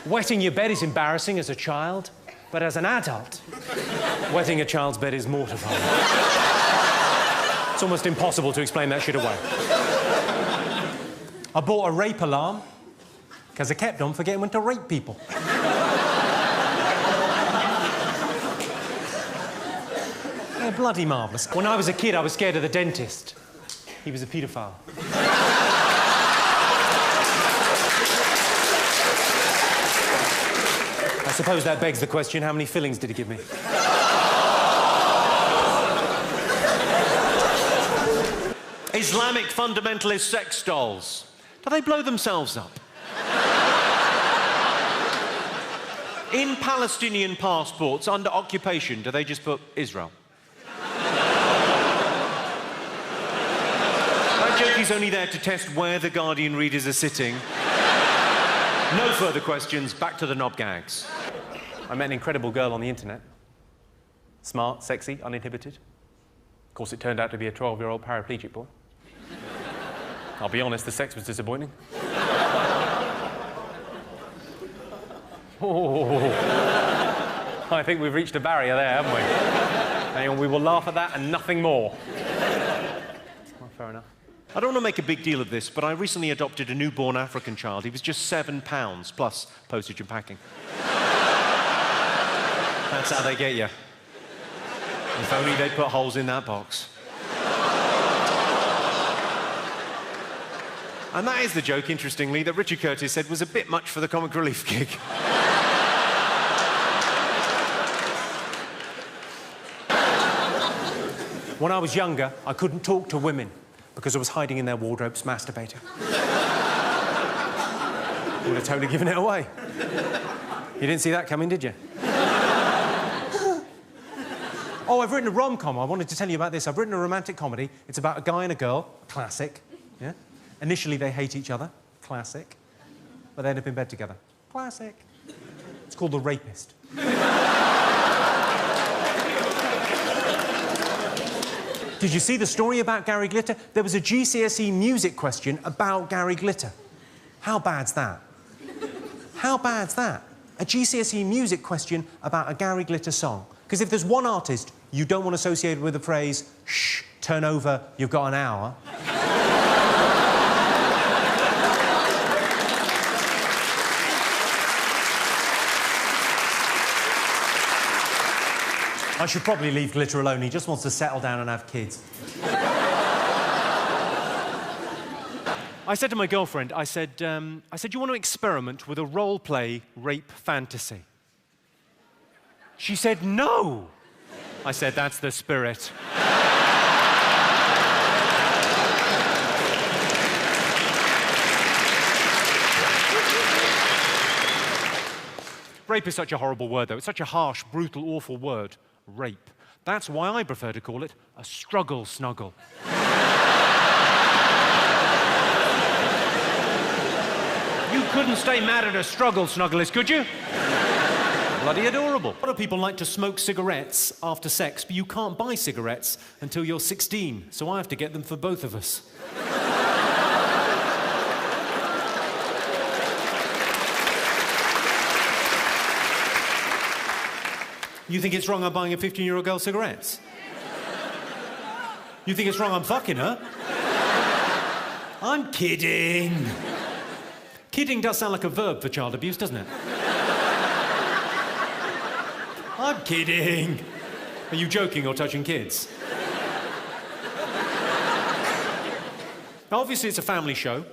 Wetting your bed is embarrassing as a child, but as an adult, wetting a child's bed is mortifying. It's almost impossible to explain that shit away. I bought a rape alarm because I kept on forgetting when to rape people. They're bloody marvellous. When I was a kid, I was scared of the dentist. He was a paedophile. I suppose that begs the question, how many fillings did he give me? Islamic fundamentalist sex dolls. Do they blow themselves up? In Palestinian passports under occupation, do they just put Israel? That joke is only there to test where the Guardian readers are sitting. No further questions, back to the knob gags. I met an incredible girl on the internet. Smart, sexy, uninhibited. Of course, it turned out to be a 12-year-old paraplegic boy. I'll be honest, the sex was disappointing. Oh, I think we've reached a barrier there, haven't we? Hang on, we will laugh at that and nothing more. Well, fair enough. I don't want to make a big deal of this, but I recently adopted a newborn African child. He was just £7, plus postage and packing. That's how they get you. If only they'd put holes in that box. And that is the joke, interestingly, that Richard Curtis said was a bit much for the comic relief gig. When I was younger, I couldn't talk to women because I was hiding in their wardrobes masturbating. Would have totally given it away. You didn't see that coming, did you? Oh, I've written a rom-com. I wanted to tell you about this. I've written a romantic comedy. It's about a guy and a girl. Classic. Yeah? Initially, they hate each other. Classic. But they end up in bed together. Classic. It's called The Rapist. Did you see the story about Gary Glitter? There was a GCSE music question about Gary Glitter. How bad's that? How bad's that? A GCSE music question about a Gary Glitter song. Because if there's one artist you don't want associated with the phrase, shh, turn over, you've got an hour... I should probably leave Glitter alone. He just wants to settle down and have kids. I said to my girlfriend, I said, you want to experiment with a role-play rape fantasy? She said, no! I said, that's the spirit. Rape is such a horrible word, though. It's such a harsh, brutal, awful word. Rape. That's why I prefer to call it a struggle snuggle. You couldn't stay mad at a struggle snugglist, could you? Bloody adorable. A lot of people like to smoke cigarettes after sex, but you can't buy cigarettes until you're 16, so I have to get them for both of us. You think it's wrong I'm buying a 15-year-old girl cigarettes? You think it's wrong I'm fucking her? I'm kidding. Kidding does sound like a verb for child abuse, doesn't it? I'm kidding. Are you joking or touching kids? Obviously, it's a family show.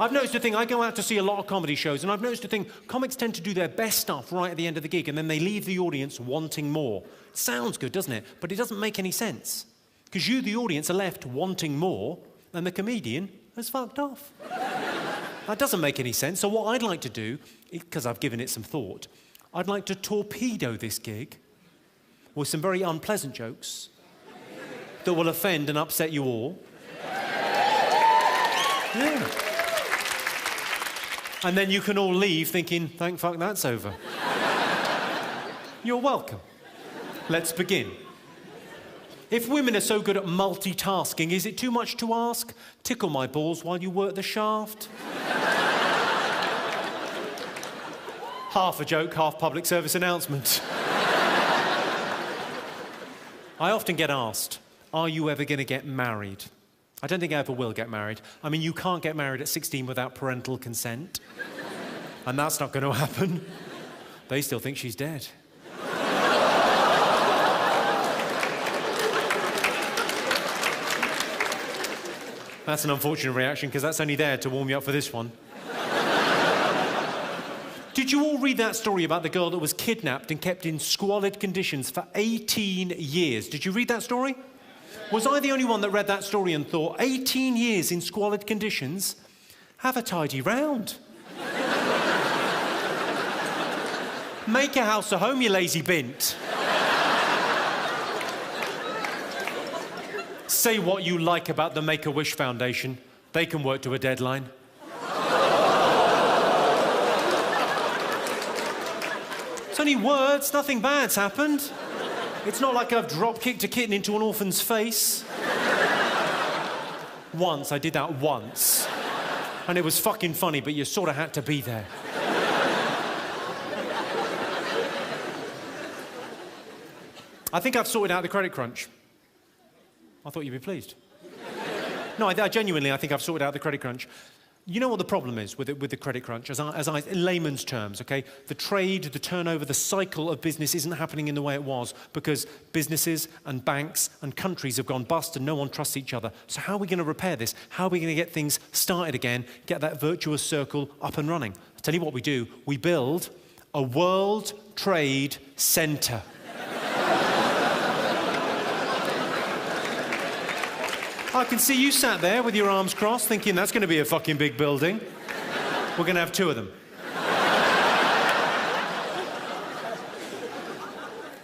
I've noticed a thing, I go out to see a lot of comedy shows, and I've noticed a thing, comics tend to do their best stuff right at the end of the gig, and then they leave the audience wanting more. It sounds good, doesn't it? But it doesn't make any sense. Because you, the audience, are left wanting more, and the comedian has fucked off. That doesn't make any sense, so what I'd like to do, because I've given it some thought, I'd like to torpedo this gig with some very unpleasant jokes that will offend and upset you all. Yeah. And then you can all leave thinking, thank fuck that's over. You're welcome. Let's begin. If women are so good at multitasking, is it too much to ask? Tickle my balls while you work the shaft? Half a joke, half public service announcement. I often get asked, are you ever going to get married? I don't think I ever will get married. I mean, you can't get married at 16 without parental consent. And that's not going to happen. They still think she's dead. That's an unfortunate reaction, because that's only there to warm you up for this one. Did you all read that story about the girl that was kidnapped and kept in squalid conditions for 18 years? Did you read that story? Was I the only one that read that story and thought, 18 years in squalid conditions? Have a tidy round. Make a house a home, you lazy bint. Say what you like about the Make-A-Wish Foundation. They can work to a deadline. It's only words, nothing bad's happened. It's not like I've drop-kicked a kitten into an orphan's face. Once, I did that once. And it was fucking funny, but you sort of had to be there. I think I've sorted out the credit crunch. I thought you'd be pleased. No, I genuinely, I think I've sorted out the credit crunch. You know what the problem is with the credit crunch, in layman's terms, okay? The trade, the turnover, the cycle of business isn't happening in the way it was because businesses and banks and countries have gone bust and no one trusts each other. So how are we going to repair this? How are we going to get things started again, get that virtuous circle up and running? I'll tell you what we do. We build a World Trade Center. I can see you sat there with your arms crossed thinking that's going to be a fucking big building. We're going to have 2 of them.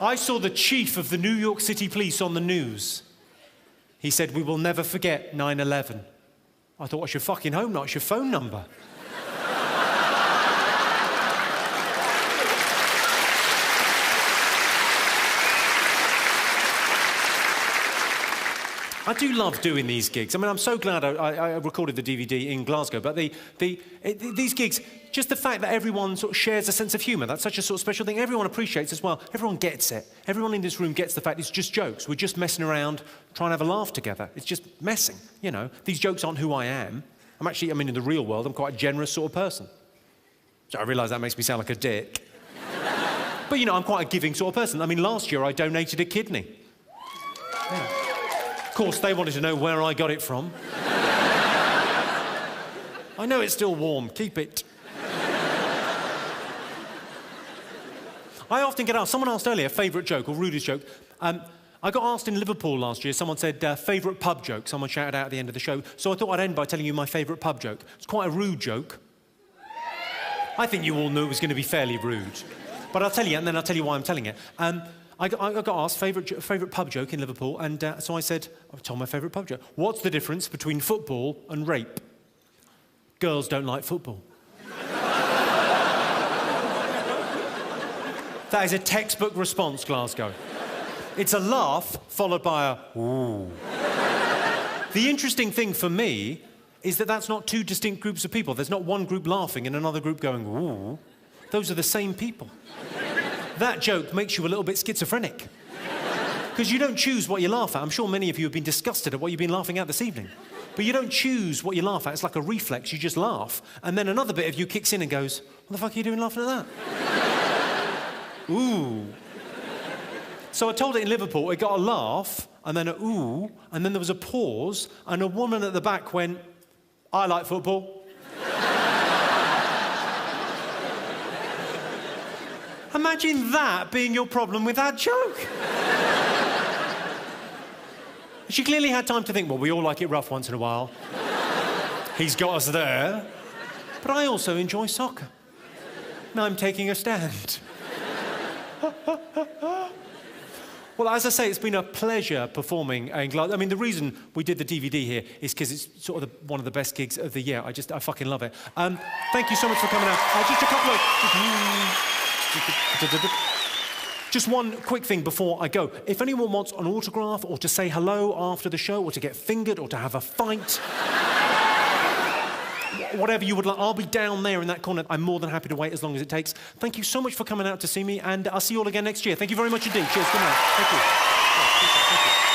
I saw the chief of the New York City Police on the news. He said, we will never forget 9/11. I thought, what's your fucking home, not your phone number? I do love doing these gigs. I mean, I'm so glad I recorded the DVD in Glasgow, but these gigs, just the fact that everyone sort of shares a sense of humour, that's such a sort of special thing. Everyone appreciates as well. Everyone gets it. Everyone in this room gets the fact it's just jokes. We're just messing around, trying to have a laugh together. It's just messing, you know. These jokes aren't who I am. In the real world, I'm quite a generous sort of person. So I realise that makes me sound like a dick. But, you know, I'm quite a giving sort of person. I mean, last year I donated a kidney. Yeah. Of course, they wanted to know where I got it from. I know it's still warm. Keep it. I often get asked, someone asked earlier, favourite joke or rudest joke. I got asked in Liverpool last year, someone said, favourite pub joke. Someone shouted out at the end of the show. So I thought I'd end by telling you my favourite pub joke. It's quite a rude joke. I think you all knew it was going to be fairly rude. But I'll tell you, and then I'll tell you why I'm telling it. I got asked favourite pub joke in Liverpool, and so I said, I told my favourite pub joke. What's the difference between football and rape? Girls don't like football. That is a textbook response, Glasgow. It's a laugh followed by a ooh. The interesting thing for me is that that's not 2 distinct groups of people. There's not one group laughing and another group going ooh. Those are the same people. That joke makes you a little bit schizophrenic. Because you don't choose what you laugh at. I'm sure many of you have been disgusted at what you've been laughing at this evening. But you don't choose what you laugh at. It's like a reflex. You just laugh. And then another bit of you kicks in and goes, what the fuck are you doing laughing at that? Ooh. So I told it in Liverpool. It got a laugh, and then a ooh, and then there was a pause, and a woman at the back went, I like football. Imagine that being your problem with that joke. She clearly had time to think, well, we all like it rough once in a while. He's got us there. But I also enjoy soccer. Now I'm taking a stand. Well, as I say, it's been a pleasure performing in Glasgow. I mean, the reason we did the DVD here is because it's sort of one of the best gigs of the year. I fucking love it. Thank you so much for coming out. Just a couple of... Just one quick thing before I go. If anyone wants an autograph or to say hello after the show or to get fingered or to have a fight whatever you would like. I'll be down there in that corner. I'm more than happy to wait as long as it takes. Thank you so much for coming out to see me, and I'll see you all again next year. Thank you very much indeed. Cheers. Good night. Thank you. Thank you.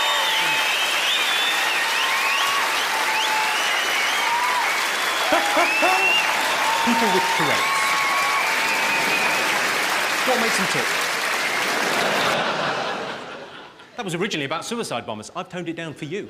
People with Tourette's. What makes them tick? That was originally about suicide bombers. I've toned it down for you.